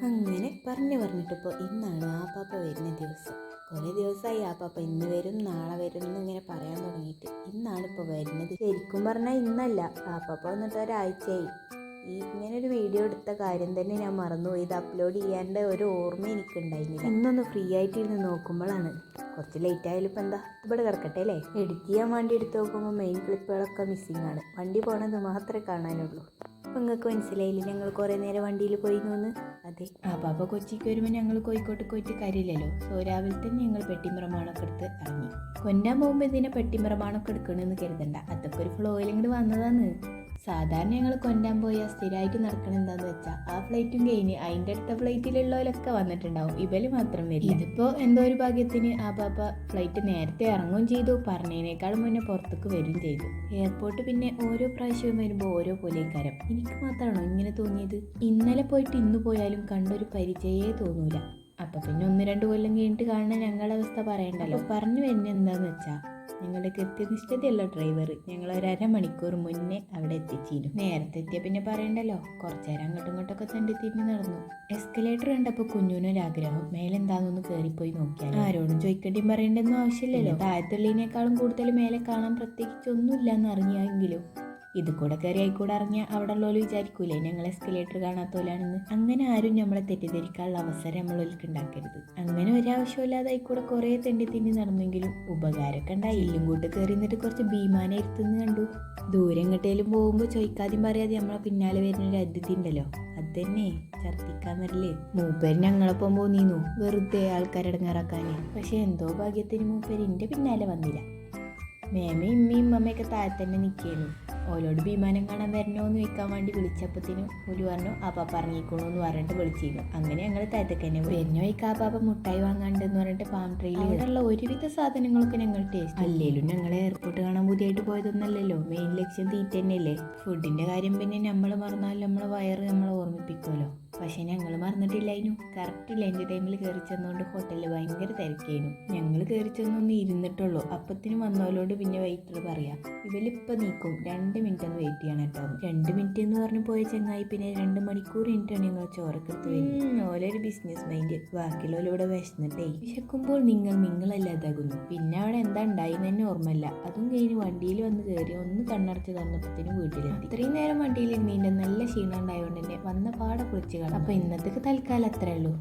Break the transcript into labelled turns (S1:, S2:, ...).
S1: അങ്ങനെ പറഞ്ഞിട്ടിപ്പോൾ ഇന്നാണ് ആപ്പാപ്പ വരുന്ന ദിവസം. കുറേ ദിവസമായി ആപ്പാപ്പ ഇന്ന് വരും നാളെ വരും എന്നിങ്ങനെ പറയാൻ തുടങ്ങിയിട്ട്. ഇന്നാണ് ഇപ്പോൾ വരുന്നത്. ശരിക്കും പറഞ്ഞാൽ ഇന്നല്ല, ആപ്പാപ്പ വന്നിട്ട് ഒരാഴ്ചയായി. ഇങ്ങനൊരു വീഡിയോ എടുത്ത കാര്യം തന്നെ ഞാൻ മറന്നുപോയി. ഇത് അപ്ലോഡ് ചെയ്യാണ്ട് ഒരു ഓർമ്മ എനിക്കുണ്ടായിരുന്നില്ല. ഇന്നൊന്ന് ഫ്രീ ആയിട്ടിരുന്ന് നോക്കുമ്പോഴാണ് കുറച്ച് ലേറ്റ് ആയാലും ഇപ്പം എന്താ ഇവിടെ കിടക്കട്ടെ അല്ലേ. എഡിറ്റ് ചെയ്യാൻ വേണ്ടി എടുത്ത് നോക്കുമ്പോൾ മെയിൻ ക്ലിപ്പുകളൊക്കെ മിസ്സിങ് ആണ്. വണ്ടി പോണത് മാത്രമേ കാണാനുള്ളൂ. അപ്പം നിങ്ങൾക്ക് മനസ്സിലായില്ലേ ഞങ്ങൾ കുറേ നേരം വണ്ടിയിൽ പോയി നിന്ന്? അതെ, ആപ്പാപ്പ കൊച്ചിക്ക് വരുമ്പോൾ ഞങ്ങൾ കോഴിക്കോട്ട് പോയിട്ട് കാര്യമില്ലല്ലോ. സോ രാവിലെ തന്നെ ഞങ്ങൾ പെട്ടിമ്പ്രമാണൊക്കെ എടുത്ത് ഇറങ്ങി. കൊണ്ടാൻ പോകുമ്പോൾ ഇതിനെ പെട്ടിമ്പ്രമാണൊക്കെ എടുക്കണമെന്ന് കരുതണ്ട, അതൊക്കെ ഒരു ഫ്ലോയിൽ ഇങ്ങോട്ട് വന്നതാണ്. സാധാരണ ഞങ്ങൾ കൊണ്ടാൻ പോയാൽ സ്ഥിരമായിട്ട് നടക്കണം എന്താണെന്ന് വെച്ചാൽ ആ ഫ്ലൈറ്റും കഴിഞ്ഞ് അതിൻ്റെ അടുത്ത ഫ്ലൈറ്റിലുള്ളവരൊക്കെ വന്നിട്ടുണ്ടാവും, ഇവര് മാത്രം വരില്ല. ഇതിപ്പോൾ എന്തോ ഒരു ഭാഗ്യത്തിന് ആ പാപ്പ ഫ്ലൈറ്റ് നേരത്തെ ഇറങ്ങുകയും ചെയ്തു, പറഞ്ഞതിനേക്കാളും മുന്നേ പുറത്തേക്ക് വരികയും ചെയ്തു. എയർപോർട്ട് പിന്നെ ഓരോ പ്രാവശ്യവും വരുമ്പോൾ ഓരോ പോലെക്കാരം. എനിക്ക് മാത്രമാണോ ഇങ്ങനെ തോന്നിയത്? ഇന്നലെ പോയിട്ട് ഇന്ന് പോയാലും കണ്ടൊരു പരിചയമേ തോന്നൂല. അപ്പം പിന്നെ 1-2 കൊല്ലം കഴിഞ്ഞിട്ട് കാണുന്ന ഞങ്ങളുടെ അവസ്ഥ പറയണ്ടല്ലോ. പറഞ്ഞു വരുന്നത് എന്താണെന്ന് വെച്ചാൽ ഞങ്ങളുടെ കൃത്യനിഷ്ഠതയുള്ള ഡ്രൈവർ ഞങ്ങൾ 1.5 മണിക്കൂർ മുന്നേ അവിടെ എത്തിച്ചിരുന്നു. നേരത്തെ എത്തിയ പിന്നെ പറയണ്ടല്ലോ, കുറച്ചു നേരം അങ്ങോട്ടും ഇങ്ങോട്ടൊക്കെ തിരിഞ്ഞ് നടന്നു. എസ്കലേറ്റർ കണ്ടപ്പോൾ കുഞ്ഞുനൊരാഗ്രഹം മേലെന്താണെന്നൊന്ന് കയറിപ്പോയി നോക്കിയാൽ. ആരോടും ചോദിക്കേണ്ടിയും പറയേണ്ടൊന്നും ആവശ്യമില്ലല്ലോ. താഴത്തുള്ളതിനേക്കാളും കൂടുതൽ മേലെ കാണാൻ പ്രത്യേകിച്ചൊന്നുമില്ല എന്ന് അറിഞ്ഞെങ്കിലും ഇത് കൂടെ കയറി ആയിക്കൂടെ ഇറങ്ങിയാൽ അവിടെ ഉള്ളവർ വിചാരിക്കൂലേ ഞങ്ങൾ എസ്കലേറ്റർ കാണാത്തോലാണെന്ന്. അങ്ങനെ ആരും നമ്മളെ തെറ്റിദ്ധരിക്കാനുള്ള അവസരം നമ്മളൊക്കെ ഉണ്ടാക്കരുത്. അങ്ങനെ ഒരാവശ്യമില്ലാതെ ആയിക്കൂടെ കുറേ തിന്നി നടന്നെങ്കിലും ഉപകാരമൊക്കെ ഉണ്ടായി. ഇല്ലും കൂട്ട് കയറി നിന്നിട്ട് കുറച്ച് ഭീമാന ഇരുത്തുന്ന് കണ്ടു. ദൂരം എങ്ങോട്ടേലും പോകുമ്പോൾ ചോദിക്കാതെയും പറയാതെ നമ്മളെ പിന്നാലെ വരുന്നൊരു അതിഥി ഉണ്ടല്ലോ, അത് തന്നെ ഛർദ്ദിക്കാൻ വരല്. മൂപ്പര് ഞങ്ങളൊപ്പം പോന്നീന്നു വെറുതെ ആൾക്കാരടങ്ങാറാക്കാന്. പക്ഷെ എന്തോ ഭാഗ്യത്തിന് മൂപ്പര് എൻ്റെ പിന്നാലെ വന്നില്ല. മേമയും ഇമ്മയും അമ്മയൊക്കെ താഴെ തന്നെ നിൽക്കുന്നു. ഓലോട് വിമാനം കാണാൻ വരണോന്ന് ചോദിക്കാൻ വേണ്ടി വിളിച്ചപ്പത്തിന് ഓല് പറഞ്ഞു ആ പാപ്പ ഇറങ്ങിക്കോളൂന്ന് പറഞ്ഞിട്ട് വിളിച്ചിരുന്നു. അങ്ങനെ ഞങ്ങൾ താഴത്തേക്ക് തന്നെ വരുന്ന വഴിക്ക് ആ പാപ്പ മുട്ടായി വാങ്ങാണ്ടെന്ന് പറഞ്ഞിട്ട് പാം ട്രെയിൽ അവിടെയുള്ള ഒരുവിധ സാധനങ്ങളൊക്കെ ഞങ്ങൾ ടേസ്റ്റ്. അല്ലേലും ഞങ്ങൾ എയർപോർട്ട് കാണാൻ പുതിയായിട്ട് പോയതൊന്നല്ലല്ലോ, മെയിൻ ലക്ഷ്യം തീറ്റ തന്നെയല്ലേ. ഫുഡിന്റെ കാര്യം പിന്നെ നമ്മൾ മറന്നാലും നമ്മളെ വയറ് നമ്മളെ ഓർമ്മിപ്പിക്കുമല്ലോ. പക്ഷെ ഞങ്ങൾ മറന്നിട്ടില്ലായിരുന്നു. കറക്റ്റ് ലഞ്ച് ടൈമിൽ കയറി ചെന്നുകൊണ്ട് ഹോട്ടലിൽ ഭയങ്കര തിരക്കായിരുന്നു. ഞങ്ങൾ കയറി ചെന്നൊന്ന് ഇരുന്നിട്ടുള്ളൂ, അപ്പത്തിനും വന്നവരോട് പിന്നെ വെയിറ്റർ പറയാം ഇവലിപ്പോൾ നീക്കും 2 മിനിറ്റ് ഒന്ന് വെയിറ്റ് ചെയ്യണം കേട്ടോ. 2 മിനിറ്റ് എന്ന് പറഞ്ഞു പോയ ചങ്ങായി പിന്നെ 2 മണിക്കൂർ കഴിഞ്ഞിട്ടാണ് ഞങ്ങൾ ചോറൊക്കെ എടുത്ത് വരുന്നത്. ഓലൊരു ബിസിനസ് മൈൻഡ്, ബാക്കിയുള്ളവരിവിടെ വിശന്നിട്ടേ. വിശക്കുമ്പോൾ നിങ്ങളല്ലാതാകുന്നു. പിന്നെ അവിടെ എന്താ ഉണ്ടായിന്ന് തന്നെ ഓർമ്മയില്ല. അതും കഴിഞ്ഞ് വണ്ടിയിൽ വന്ന് കയറി ഒന്ന് കണ്ണടച്ച് തന്നപ്പത്തിനും വീട്ടിലെത്തി. ഇത്രയും നേരം വണ്ടിയിൽ ഇരുന്നതിൻ്റെ നല്ല ക്ഷീണം ഉണ്ടായതുകൊണ്ട് തന്നെ വന്ന പാടെ കുളിച്ച് കാണാം. അപ്പോൾ ഇന്നത്തേക്ക് തൽക്കാലം അത്രേ ഉള്ളൂ.